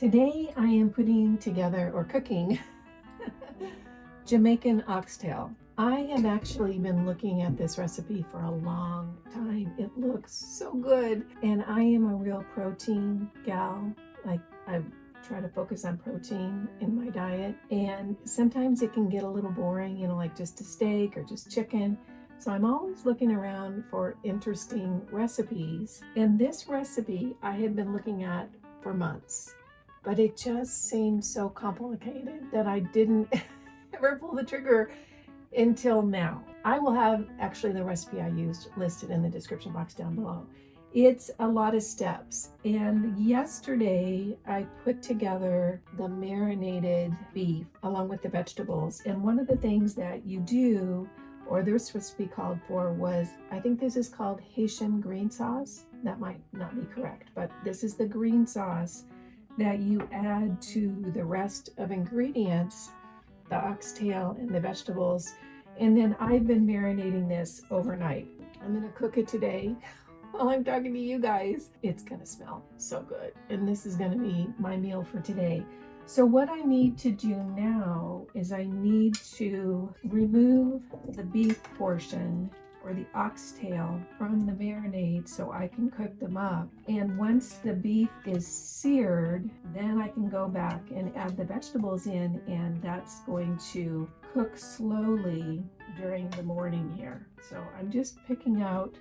Today I am putting together or cooking Jamaican oxtail. I have actually been looking at this recipe for a long time. It looks so good, and I am a real protein gal. Like, I try to focus on protein in my diet, and sometimes it can get a little boring, like just a steak or just chicken. So I'm always looking around for interesting recipes, and this recipe I had been looking at for months, but it just seemed so complicated that I didn't ever pull the trigger until now. I will have actually the recipe I used listed in the description box down below. It's a lot of steps, and yesterday I put together the marinated beef along with the vegetables, and one of the things that you do, or this supposed to be called for, was, I think this is called Haitian green sauce. That might not be correct, but this is the green sauce that you add to the rest of ingredients, the oxtail and the vegetables. And then I've been marinating this overnight. I'm gonna cook it today while I'm talking to you guys. It's gonna smell so good, and this is gonna be my meal for today. So what I need to do now is I need to remove the beef portion or the oxtail from the marinade so I can cook them up. And once the beef is seared, then I can go back and add the vegetables in, and that's going to cook slowly during the morning here. So I'm just picking out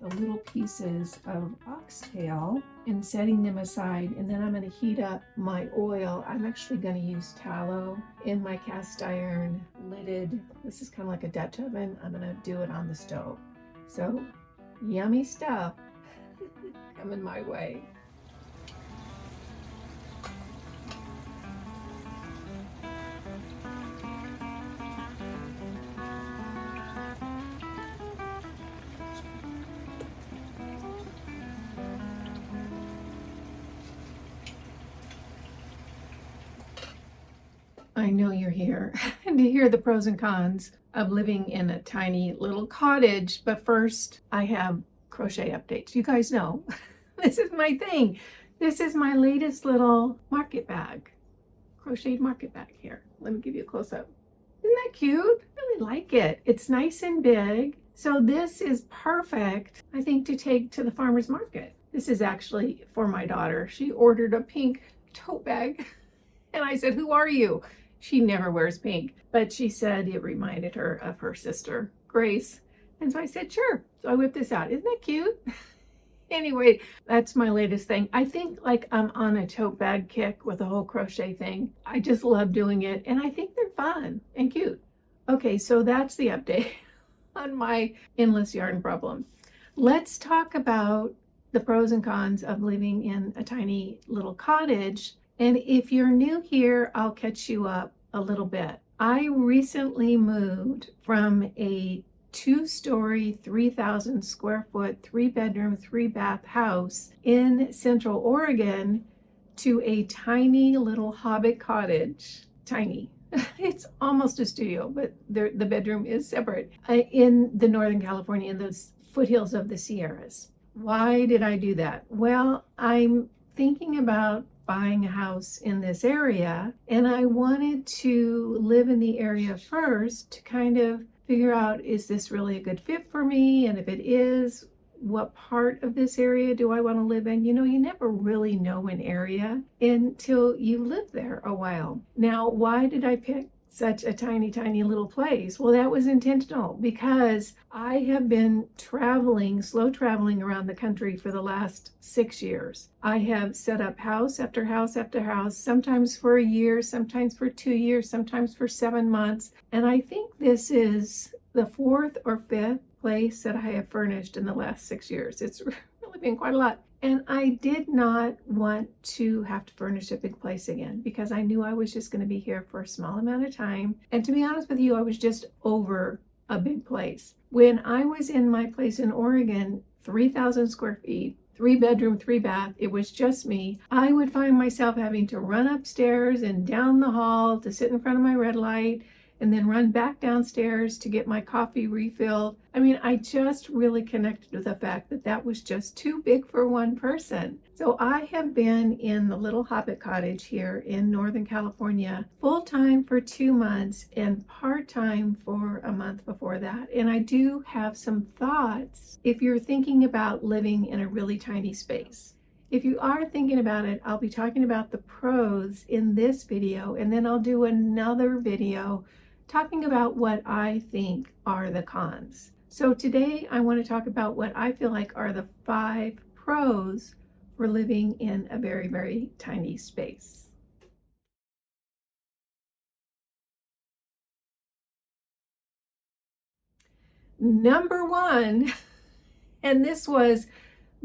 the little pieces of oxtail and setting them aside, and then I'm going to heat up my oil. I'm actually going to use tallow in my cast iron lidded, this is kind of like a Dutch oven. I'm going to do it on the stove. So yummy stuff coming my way. I know you're here to hear the pros and cons of living in a tiny little cottage, but first I have crochet updates. You guys know this is my thing. This is my latest little market bag, crocheted market bag here. Let me give you a close-up. Isn't that cute? I really like it. It's nice and big. So this is perfect, I think, to take to the farmer's market. This is actually for my daughter. She ordered a pink tote bag, and I said, "Who are you?" She never wears pink, but she said it reminded her of her sister, Grace. And so I said, sure. So I whipped this out. Isn't that cute? Anyway, that's my latest thing. I think like I'm on a tote bag kick with the whole crochet thing. I just love doing it, and I think they're fun and cute. Okay, so that's the update on my endless yarn problem. Let's talk about the pros and cons of living in a tiny little cottage. And if you're new here, I'll catch you up a little bit. I recently moved from a 2-story, 3,000 square foot, 3-bedroom, 3-bath house in Central Oregon to a tiny little hobbit cottage. Tiny. It's almost a studio, but the bedroom is separate in the Northern California, in the foothills of the Sierras. Why did I do that? Well, I'm thinking about buying a house in this area, and I wanted to live in the area first to kind of figure out, is this really a good fit for me? And if it is, what part of this area do I want to live in? You never really know an area until you live there a while. Now, why did I pick such a tiny, tiny little place? Well, that was intentional because I have been slow traveling around the country for the last 6 years. I have set up house after house after house, sometimes for a year, sometimes for 2 years, sometimes for 7 months. And I think this is the 4th or 5th place that I have furnished in the last 6 years. It's really been quite a lot. And I did not want to have to furnish a big place again because I knew I was just going to be here for a small amount of time. And to be honest with you, I was just over a big place. When I was in my place in Oregon, 3,000 square feet, 3-bedroom, 3-bath, it was just me. I would find myself having to run upstairs and down the hall to sit in front of my red light and then run back downstairs to get my coffee refilled. I mean, I just really connected with the fact that that was just too big for one person. So I have been in the little Hobbit cottage here in Northern California full-time for 2 months and part-time for a month before that. And I do have some thoughts if you're thinking about living in a really tiny space. If you are thinking about it, I'll be talking about the pros in this video, and then I'll do another video talking about what I think are the cons. So today I want to talk about what I feel like are the 5 pros for living in a very, very tiny space. Number 1, and this was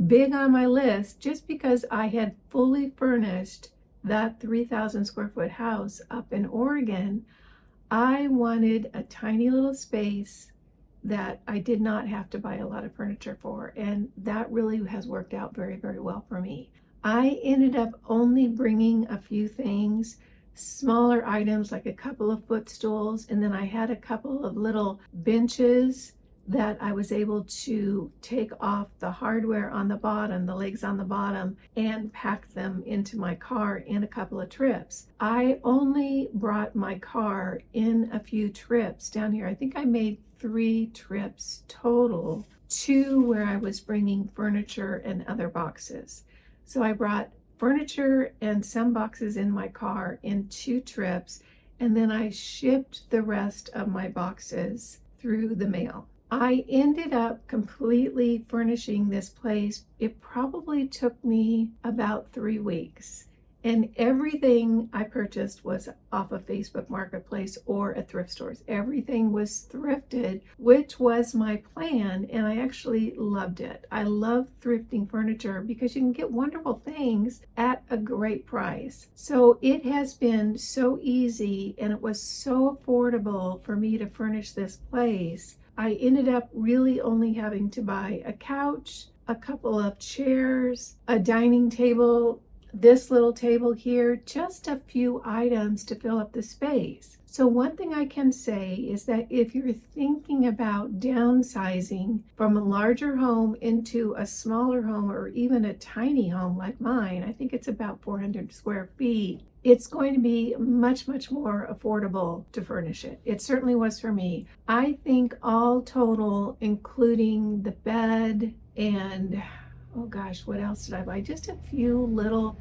big on my list just because I had fully furnished that 3,000 square foot house up in Oregon. I wanted a tiny little space that I did not have to buy a lot of furniture for, and that really has worked out very, very well for me. I ended up only bringing a few things, smaller items like a couple of footstools, and then I had a couple of little benches that I was able to take off the hardware on the bottom, the legs on the bottom, and pack them into my car in a couple of trips. I only brought my car in a few trips down here. I think I made 3 trips total, 2 where I was bringing furniture and other boxes. So I brought furniture and some boxes in my car in 2 trips, and then I shipped the rest of my boxes through the mail. I ended up completely furnishing this place. It probably took me about 3 weeks. And everything I purchased was off of Facebook Marketplace or at thrift stores. Everything was thrifted, which was my plan, and I actually loved it. I love thrifting furniture because you can get wonderful things at a great price. So it has been so easy, and it was so affordable for me to furnish this place. I ended up really only having to buy a couch, a couple of chairs, a dining table, this little table here, just a few items to fill up the space. So one thing I can say is that if you're thinking about downsizing from a larger home into a smaller home or even a tiny home like mine, I think it's about 400 square feet, it's going to be much, much more affordable to furnish it. It certainly was for me. I think all total, including the bed and, oh gosh, what else did I buy? Just a few little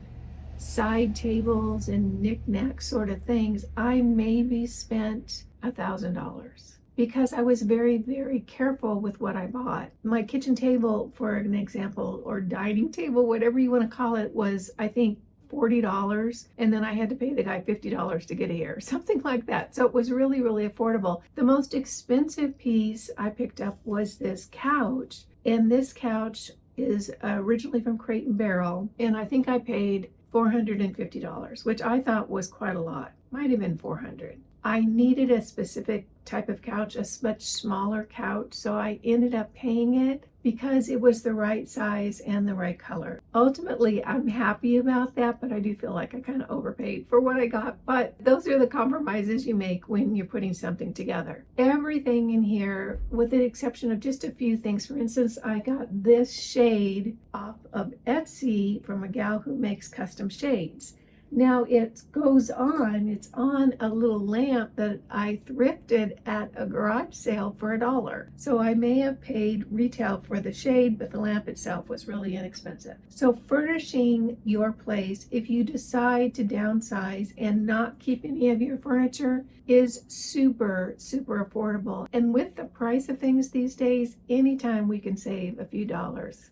side tables and knick-knack sort of things. I maybe spent $1,000 because I was very, very careful with what I bought. My kitchen table, for an example, or dining table, whatever you want to call it, was, I think, $40, and then I had to pay the guy $50 to get here, something like that. So it was really, really affordable. The most expensive piece I picked up was this couch, and this couch is originally from Crate and Barrel, and I think I paid $450, which I thought was quite a lot. Might have been $400. I needed a specific type of couch, a much smaller couch, so I ended up paying it because it was the right size and the right color. Ultimately, I'm happy about that, but I do feel like I kind of overpaid for what I got. But those are the compromises you make when you're putting something together. Everything in here, with the exception of just a few things. For instance, I got this shade off of Etsy from a gal who makes custom shades. Now it goes on, it's on a little lamp that I thrifted at a garage sale for $1. So I may have paid retail for the shade, but the lamp itself was really inexpensive. So furnishing your place, if you decide to downsize and not keep any of your furniture, is super, super affordable. And with the price of things these days, anytime we can save a few dollars,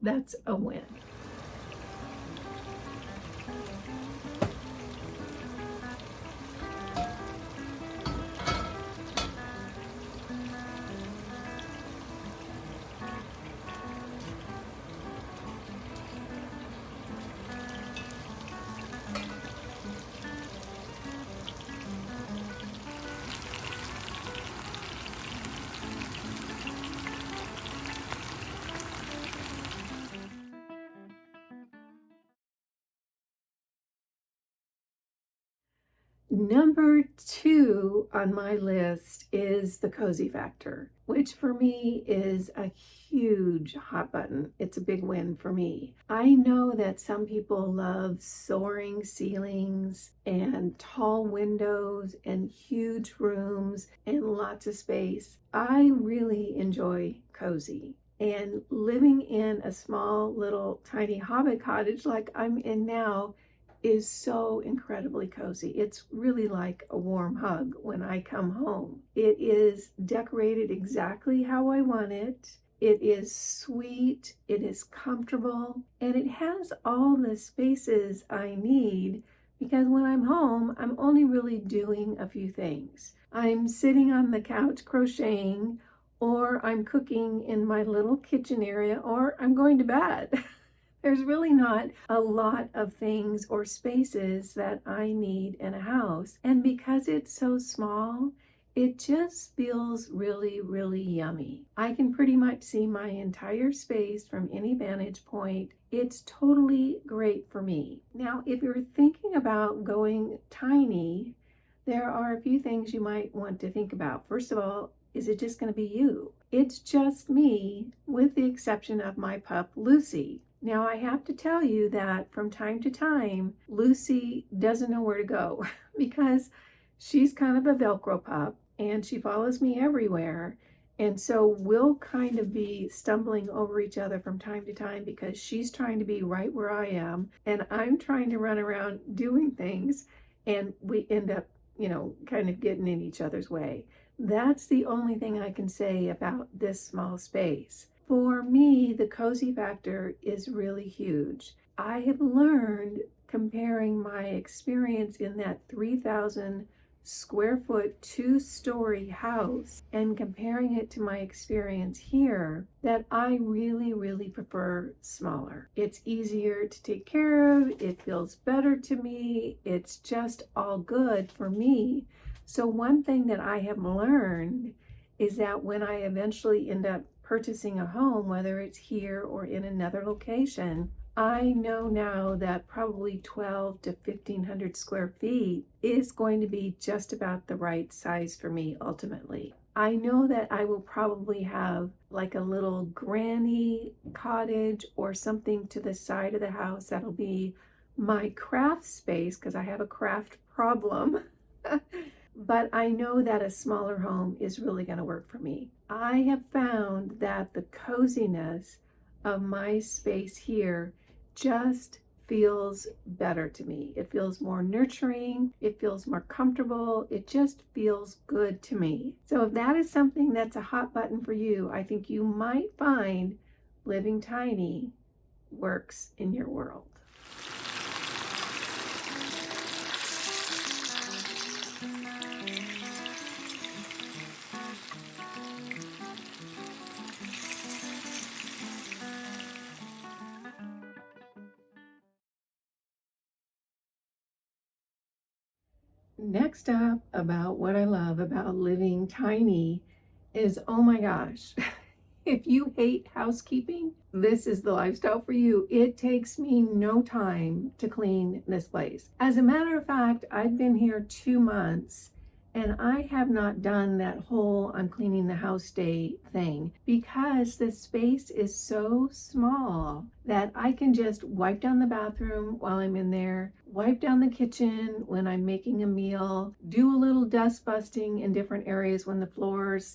that's a win. Number 2 on my list is the cozy factor, which for me is a huge hot button. It's a big win for me. I know that some people love soaring ceilings and tall windows and huge rooms and lots of space. I really enjoy cozy. And living in a small little tiny hobbit cottage like I'm in now is so incredibly cozy. It's really like a warm hug when I come home. It is decorated exactly how I want it. It is sweet, it is comfortable, and it has all the spaces I need because when I'm home, I'm only really doing a few things. I'm sitting on the couch crocheting, or I'm cooking in my little kitchen area, or I'm going to bed. There's really not a lot of things or spaces that I need in a house. And because it's so small, it just feels really, really yummy. I can pretty much see my entire space from any vantage point. It's totally great for me. Now, if you're thinking about going tiny, there are a few things you might want to think about. First of all, is it just going to be you? It's just me, with the exception of my pup, Lucy. Now, I have to tell you that from time to time, Lucy doesn't know where to go because she's kind of a Velcro pup and she follows me everywhere. And so we'll kind of be stumbling over each other from time to time because she's trying to be right where I am and I'm trying to run around doing things, and we end up, kind of getting in each other's way. That's the only thing I can say about this small space. For me, the cozy factor is really huge. I have learned, comparing my experience in that 3,000 square foot 2-story house and comparing it to my experience here, that I really, really prefer smaller. It's easier to take care of, it feels better to me, it's just all good for me. So one thing that I have learned is that when I eventually end up purchasing a home, whether it's here or in another location, I know now that probably 12 to 1,500 square feet is going to be just about the right size for me ultimately. I know that I will probably have like a little granny cottage or something to the side of the house that'll be my craft space because I have a craft problem. But I know that a smaller home is really going to work for me. I have found that the coziness of my space here just feels better to me. It feels more nurturing, it feels more comfortable, it just feels good to me. So if that is something that's a hot button for you, I think you might find living tiny works in your world. Next up, about what I love about living tiny is, oh my gosh, if you hate housekeeping, this is the lifestyle for you. It takes me no time to clean this place. As a matter of fact, I've been here 2 months and I have not done that whole I'm cleaning the house day thing because the space is so small that I can just wipe down the bathroom while I'm in there, wipe down the kitchen when I'm making a meal, do a little dust busting in different areas when the floors,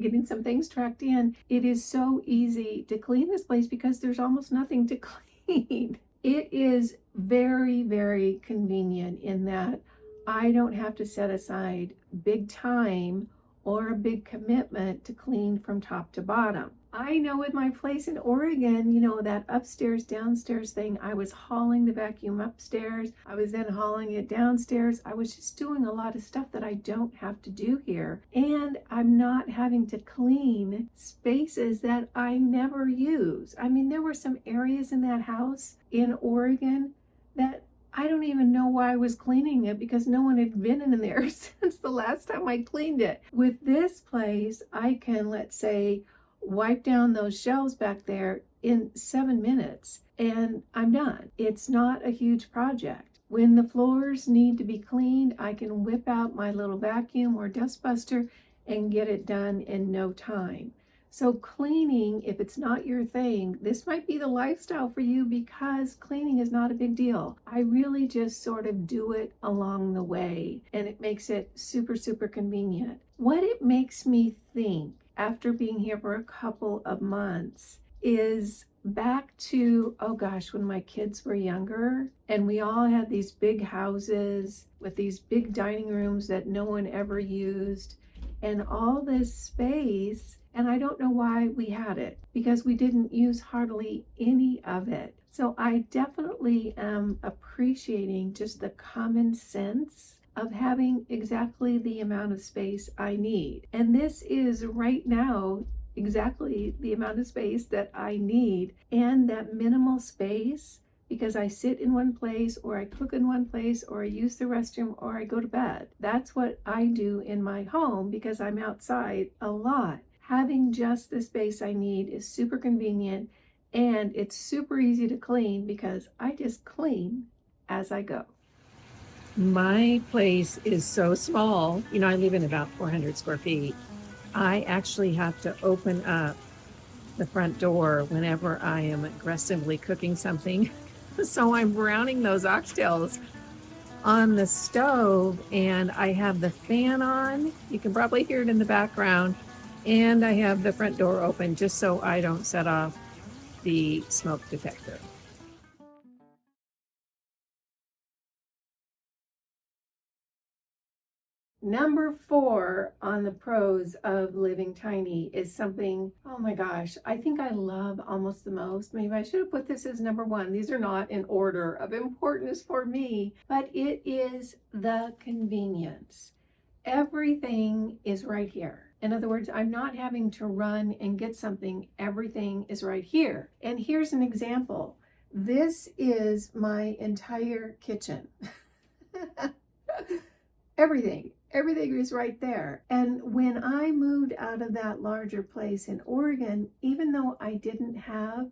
getting some things tracked in. It is so easy to clean this place because there's almost nothing to clean. It is very, very convenient in that I don't have to set aside big time or a big commitment to clean from top to bottom. I know with my place in Oregon, that upstairs, downstairs thing, I was hauling the vacuum upstairs. I was then hauling it downstairs. I was just doing a lot of stuff that I don't have to do here. And I'm not having to clean spaces that I never use. I mean, there were some areas in that house in Oregon that I don't even know why I was cleaning it because no one had been in there since the last time I cleaned it. With this place, I can, let's say, wipe down those shelves back there in 7 minutes and I'm done. It's not a huge project. When the floors need to be cleaned, I can whip out my little vacuum or dust buster and get it done in no time. So cleaning, if it's not your thing, this might be the lifestyle for you because cleaning is not a big deal. I really just sort of do it along the way, and it makes it super, super convenient. What it makes me think after being here for a couple of months is back to, oh gosh, when my kids were younger and we all had these big houses with these big dining rooms that no one ever used and all this space. And I don't know why we had it, because we didn't use hardly any of it. So I definitely am appreciating just the common sense of having exactly the amount of space I need. And this is right now exactly the amount of space that I need, and that minimal space, because I sit in one place or I cook in one place or I use the restroom or I go to bed. That's what I do in my home because I'm outside a lot. Having just the space I need is super convenient, and it's super easy to clean because I just clean as I go. My place is so small. You know, I live in about 400 square feet. I actually have to open up the front door whenever I am aggressively cooking something. So I'm browning those oxtails on the stove, and I have the fan on. You can probably hear it in the background. And I have the front door open just so I don't set off the smoke detector. Number 4 on the pros of living tiny is something, oh my gosh, I think I love almost the most. Maybe I should have put this as number 1. These are not in order of importance for me, but it is the convenience. Everything is right here. In other words, I'm not having to run and get something. Everything is right here. And here's an example. This is my entire kitchen. Everything is right there. And when I moved out of that larger place in Oregon, even though I didn't have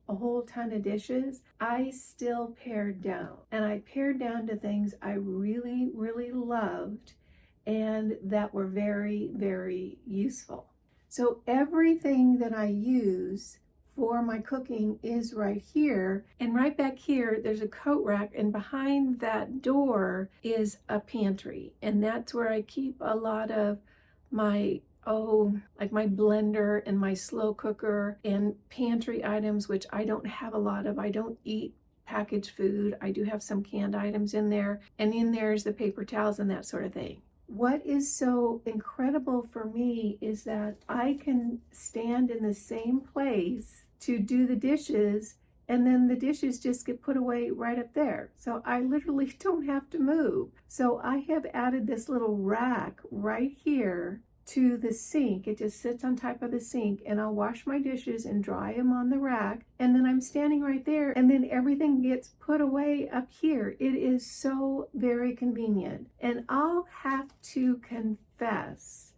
a whole ton of dishes, I still pared down. And I pared down to things I really, really loved and that were very, very useful. So everything that I use for my cooking is right here. And right back here, there's a coat rack, and behind that door is a pantry. And that's where I keep a lot of my, like my blender and my slow cooker and pantry items, which I don't have a lot of. I don't eat packaged food. I do have some canned items in there. And in there's the paper towels and that sort of thing. What is so incredible for me is that I can stand in the same place to do the dishes, and then the dishes just get put away right up there. So I literally don't have to move. So I have added this little rack right here to the sink. It just sits on top of the sink, and I'll wash my dishes and dry them on the rack, and then I'm standing right there, and then everything gets put away up here. It is so very convenient. And I'll have to confess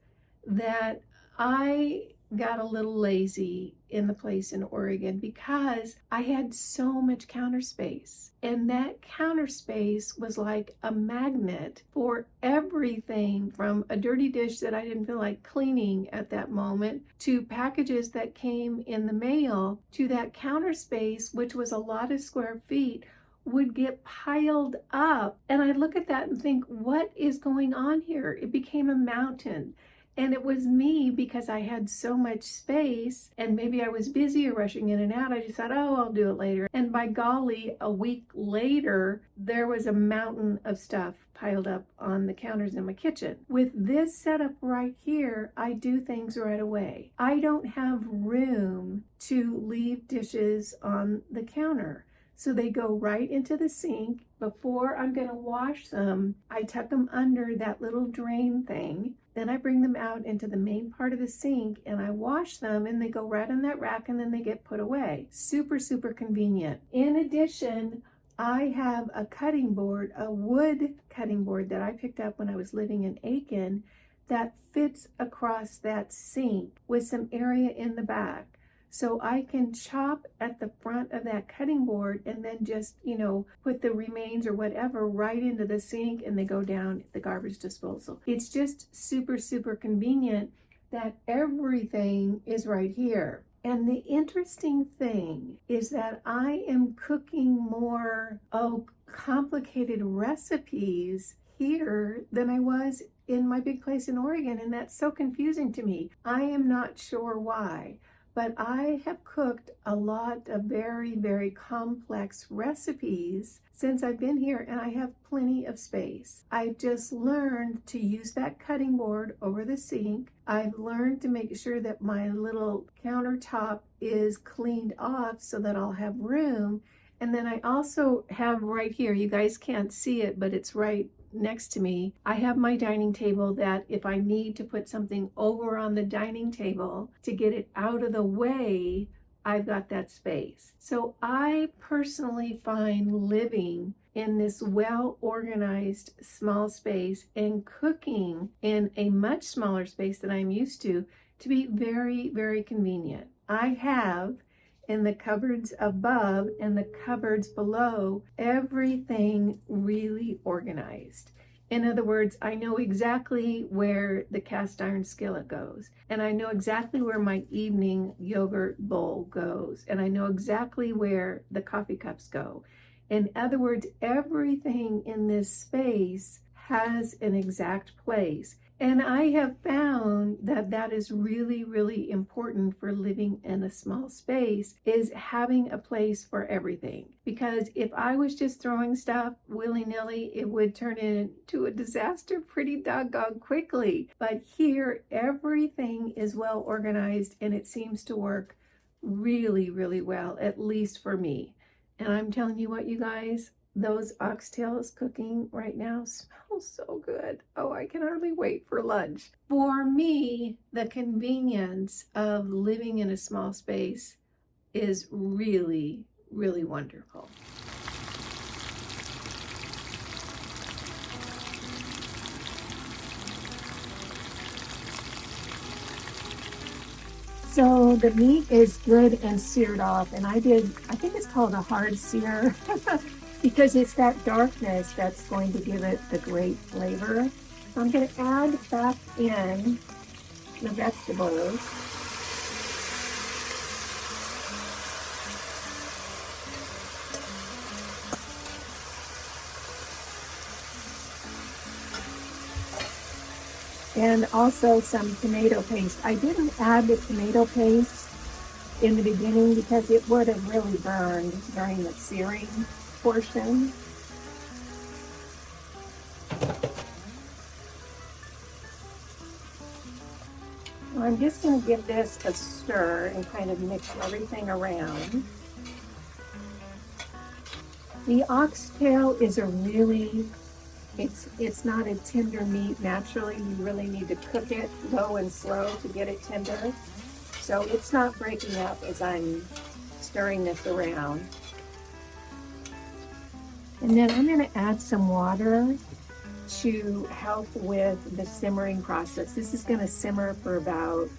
that I got a little lazy in the place in Oregon because I had so much counter space, and that counter space was like a magnet for everything from a dirty dish that I didn't feel like cleaning at that moment to packages that came in the mail to that counter space, which was a lot of square feet, would get piled up. And I look at that and think, what is going on here? It became a mountain. And it was me because I had so much space, and maybe I was busy or rushing in and out. I just thought, oh, I'll do it later. And by golly, a week later, there was a mountain of stuff piled up on the counters in my kitchen. With this setup right here, I do things right away. I don't have room to leave dishes on the counter. So they go right into the sink. Before I'm gonna wash them, I tuck them under that little drain thing. Then I bring them out into the main part of the sink and I wash them, and they go right on that rack, and then they get put away. Super, super convenient. In addition, I have a cutting board, a wood cutting board that I picked up when I was living in Aiken that fits across that sink with some area in the back. so I can chop at the front of that cutting board and then just, you know, put the remains or whatever right into the sink and they go down the garbage disposal. It's just super, super convenient that everything is right here. And the interesting thing is that I am cooking more, complicated recipes here than I was in my big place in Oregon, and that's so confusing to me. I am not sure why, but I have cooked a lot of very, very complex recipes since I've been here, and I have plenty of space. I've just learned to use that cutting board over the sink. I've learned to make sure that my little countertop is cleaned off so that I'll have room. And then I also have right here, you guys can't see it, but it's right next to me. I have my dining table that if I need to put something over on the dining table to get it out of the way, I've got that space. So I personally find living in this well-organized small space and cooking in a much smaller space than I'm used to be very, very convenient. I have in the cupboards above and the cupboards below, everything really organized. In other words, I know exactly where the cast iron skillet goes, and I know exactly where my evening yogurt bowl goes, and I know exactly where the coffee cups go. In other words, everything in this space has an exact place. And I have found that that is really, really important for living in a small space, is having a place for everything. Because if I was just throwing stuff willy-nilly, it would turn into a disaster pretty doggone quickly. But here, everything is well organized and it seems to work really, really well, at least for me. And I'm telling you what, you guys, those oxtails cooking right now smell so good. Oh, I can hardly wait for lunch. For me, the convenience of living in a small space is really, really wonderful. So the meat is good and seared off, and I think it's called a hard sear because it's that darkness that's going to give it the great flavor. So I'm going to add back in the vegetables. And also some tomato paste. I didn't add the tomato paste in the beginning because it would have really burned during the searing portion. I'm just going to give this a stir and kind of mix everything around. The oxtail is a really, it's not a tender meat naturally. You really need to cook it low and slow to get it tender. So it's not breaking up as I'm stirring this around. And then I'm going to add some water to help with the simmering process. This is going to simmer for about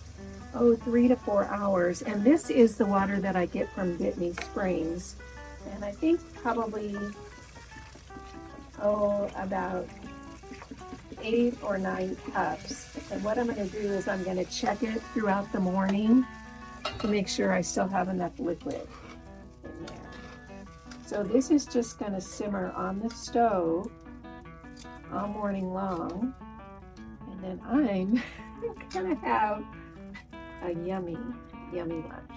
3 to 4 hours, and this is the water that I get from Whitney Springs, and I think probably about 8 or 9 cups. And what I'm going to do is I'm going to check it throughout the morning to make sure I still have enough liquid in there. So this is just going to simmer on the stove all morning long, and then I'm gonna have a yummy, yummy lunch.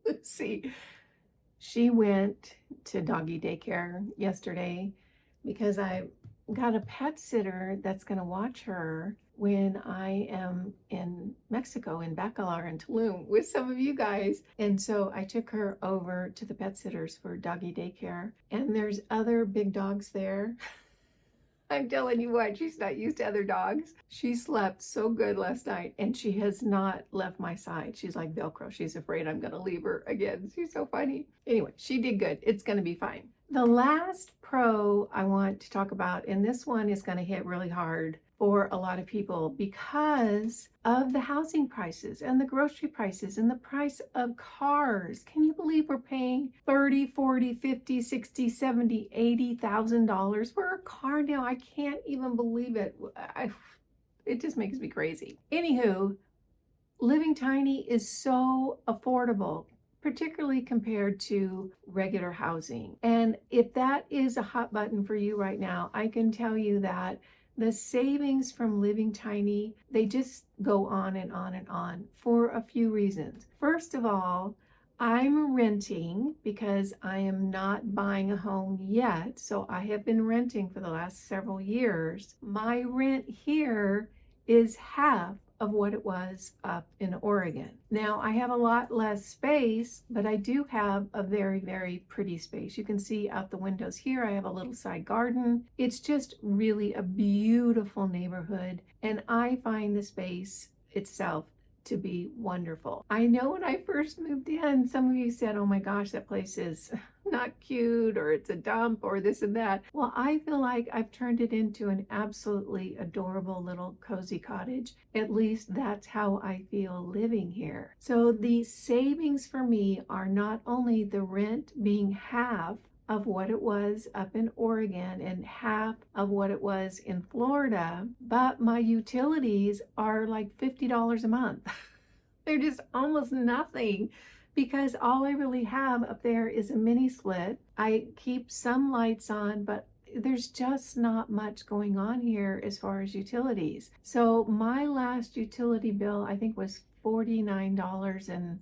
Lucy, she went to doggy daycare yesterday because I got a pet sitter that's going to watch her when I am in Mexico, in Bacalar and Tulum with some of you guys. And so I took her over to the pet sitters for doggy daycare, and there's other big dogs there. I'm telling you what, she's not used to other dogs. She slept so good last night and she has not left my side. She's like Velcro. She's afraid I'm going to leave her again. She's so funny. Anyway, she did good. It's going to be fine. The last pro I want to talk about, and this one is going to hit really hard for a lot of people because of the housing prices and the grocery prices and the price of cars. Can you believe we're paying $30, $40, $50, $60, $70, $80,000 for a car now? I can't even believe it. It just makes me crazy. Anywho, living tiny is so affordable, particularly compared to regular housing. And if that is a hot button for you right now, I can tell you that the savings from living tiny, they just go on and on and on for a few reasons. First of all, I'm renting because I am not buying a home yet. So I have been renting for the last several years. My rent here is half of what it was up in Oregon. Now I have a lot less space, but I do have a very, very pretty space. You can see out the windows here, I have a little side garden. It's just really a beautiful neighborhood. And I find the space itself to be wonderful. I know when I first moved in, some of you said, oh my gosh, that place is not cute, or it's a dump, or this and that. Well, I feel like I've turned it into an absolutely adorable little cozy cottage. At least that's how I feel living here. So the savings for me are not only the rent being half of what it was up in Oregon and half of what it was in Florida, but my utilities are like $50 a month. They're just almost nothing because all I really have up there is a mini split. I keep some lights on, but there's just not much going on here as far as utilities. So my last utility bill, I think, was $49.80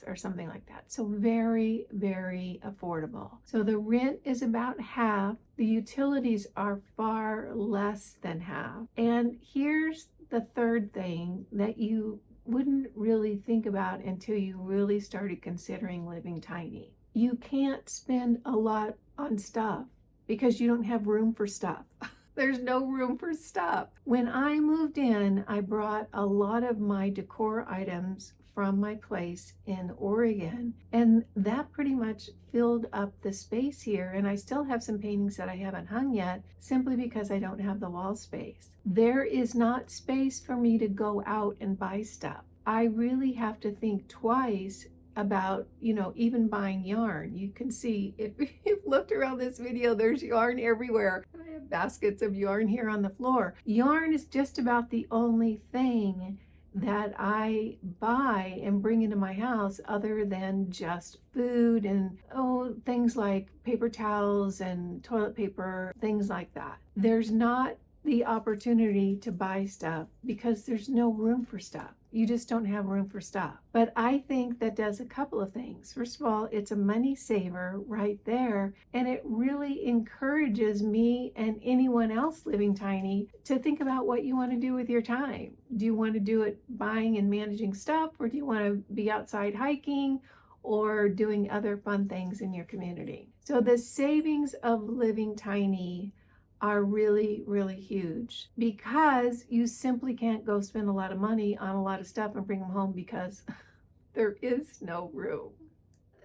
or something like that. So very, very affordable. So the rent is about half. The utilities are far less than half. And here's the third thing that you wouldn't really think about until you really started considering living tiny. You can't spend a lot on stuff because you don't have room for stuff. There's no room for stuff. When I moved in, I brought a lot of my decor items from my place in Oregon, and that pretty much filled up the space here. And I still have some paintings that I haven't hung yet, simply because I don't have the wall space. There is not space for me to go out and buy stuff. I really have to think twice about, even buying yarn. You can see, if you've looked around this video, there's yarn everywhere. I have baskets of yarn here on the floor. Yarn is just about the only thing that I buy and bring into my house other than just food and things like paper towels and toilet paper, things like that. There's not the opportunity to buy stuff because there's no room for stuff. You just don't have room for stuff. But I think that does a couple of things. First of all, it's a money saver right there. And it really encourages me and anyone else living tiny to think about what you want to do with your time. Do you want to do it buying and managing stuff, or do you want to be outside hiking or doing other fun things in your community? So the savings of living tiny are really, really huge because you simply can't go spend a lot of money on a lot of stuff and bring them home because there is no room.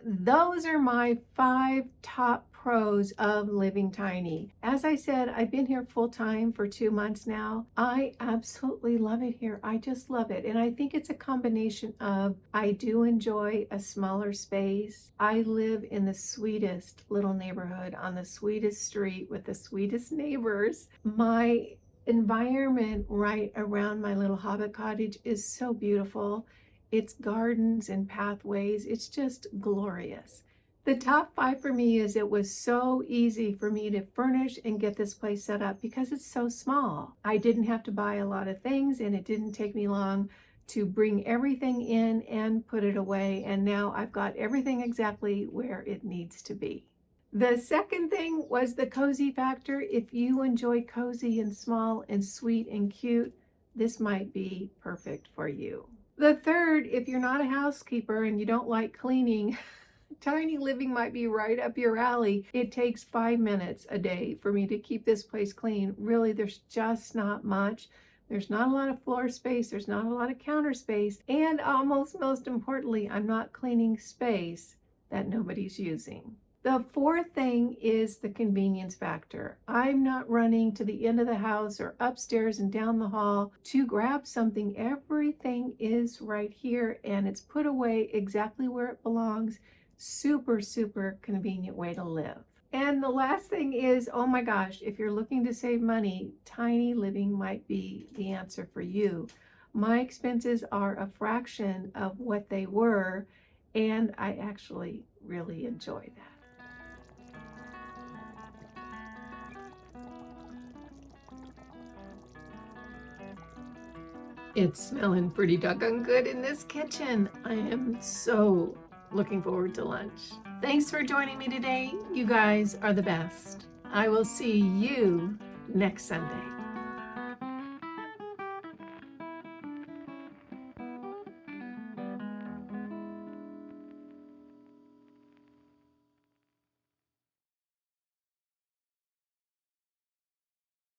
Those are my 5 top pros of living tiny. As I said, I've been here full time for 2 months now. I absolutely love it here. I just love it. And I think it's a combination of, I do enjoy a smaller space. I live in the sweetest little neighborhood on the sweetest street with the sweetest neighbors. My environment right around my little hobbit cottage is so beautiful. It's gardens and pathways. It's just glorious. The top 5 for me is it was so easy for me to furnish and get this place set up because it's so small. I didn't have to buy a lot of things, and it didn't take me long to bring everything in and put it away. And now I've got everything exactly where it needs to be. The second thing was the cozy factor. If you enjoy cozy and small and sweet and cute, this might be perfect for you. The third, if you're not a housekeeper and you don't like cleaning, Tiny living might be right up your alley. It takes 5 minutes a day for me to keep this place clean. Really, there's just not much. There's not a lot of floor space. There's not a lot of counter space. And almost most importantly, I'm not cleaning space that nobody's using. The fourth thing is the convenience factor. I'm not running to the end of the house or upstairs and down the hall to grab something. Everything is right here and it's put away exactly where it belongs. Super, super convenient way to live. And the last thing is, oh my gosh, if you're looking to save money, tiny living might be the answer for you. My expenses are a fraction of what they were, and I actually really enjoy that. It's smelling pretty doggone good in this kitchen. I am so looking forward to lunch. Thanks for joining me today. You guys are the best. I will see you next Sunday.